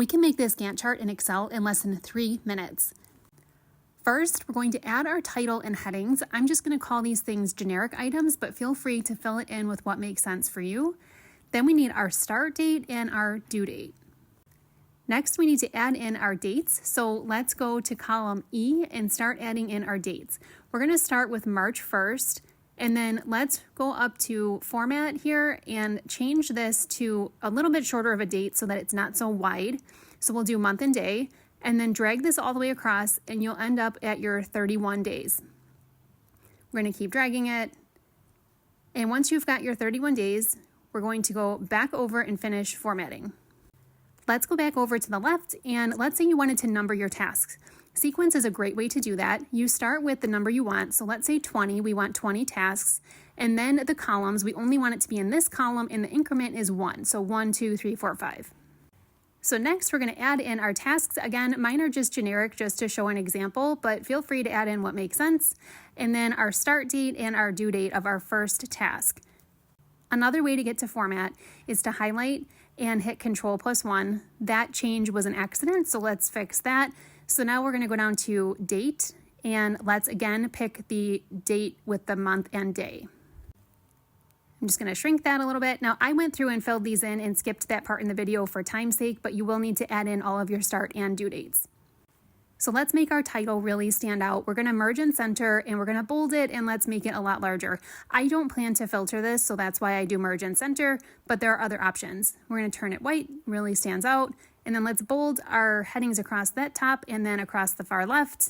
We can make this Gantt chart in Excel in less than 3 minutes. First, we're going to add our title and headings. I'm just going to call these things generic items, but feel free to fill it in with what makes sense for you. Then we need our start date and our due date. Next, we need to add in our dates. So let's go to column E and start adding in our dates. We're going to start with March 1st, and then let's go up to format here and change this to a little bit shorter of a date so that it's not so wide. So we'll do month and day, and then drag this all the way across, and you'll end up at your 31 days. We're going to keep dragging it. And once you've got your 31 days, we're going to go back over and finish formatting. Let's go back over to the left, and let's say you wanted to number your tasks. Sequence is a great way to do that. You start with the number you want. So let's say 20, we want 20 tasks. And then the columns, we only want it to be in this column, and the increment is 1. So 1, 2, 3, 4, 5. So next we're going to add in our tasks. Again, mine are just generic just to show an example, but feel free to add in what makes sense. And then our start date and our due date of our first task. Another way to get to format is to highlight and hit Control+1. That change was an accident, so let's fix that. So now we're going to go down to date, and let's again pick the date with the month and day. I'm just going to shrink that a little bit. Now I went through and filled these in and skipped that part in the video for time's sake, but you will need to add in all of your start and due dates. So let's make our title really stand out. We're going to merge and center, and we're going to bold it, and let's make it a lot larger. I don't plan to filter this, so that's why I do merge and center, but there are other options. We're going to turn it white, really stands out, and then let's bold our headings across that top and then across the far left.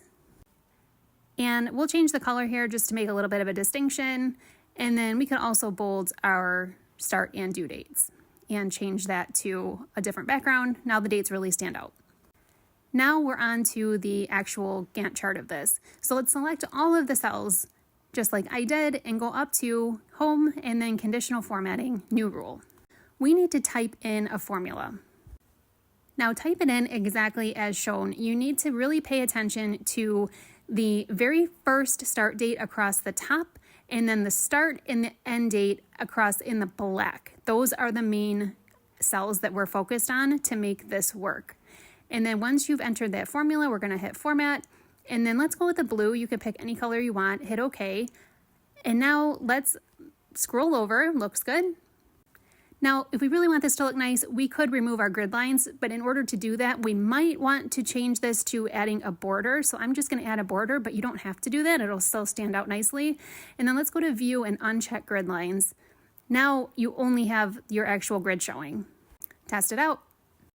And we'll change the color here just to make a little bit of a distinction, and then we can also bold our start and due dates and change that to a different background. Now the dates really stand out. Now we're on to the actual Gantt chart of this. So let's select all of the cells just like I did and go up to Home and then Conditional Formatting, New Rule. We need to type in a formula. Now type it in exactly as shown. You need to really pay attention to the very first start date across the top and then the start and the end date across in the black. Those are the main cells that we're focused on to make this work. And then once you've entered that formula, we're going to hit format, and then let's go with the blue. You can pick any color you want, hit OK. And now let's scroll over, looks good. Now, if we really want this to look nice, we could remove our grid lines, but in order to do that, we might want to change this to adding a border. So I'm just going to add a border, but you don't have to do that. It'll still stand out nicely. And then let's go to View and uncheck grid lines. Now you only have your actual grid showing. Test it out.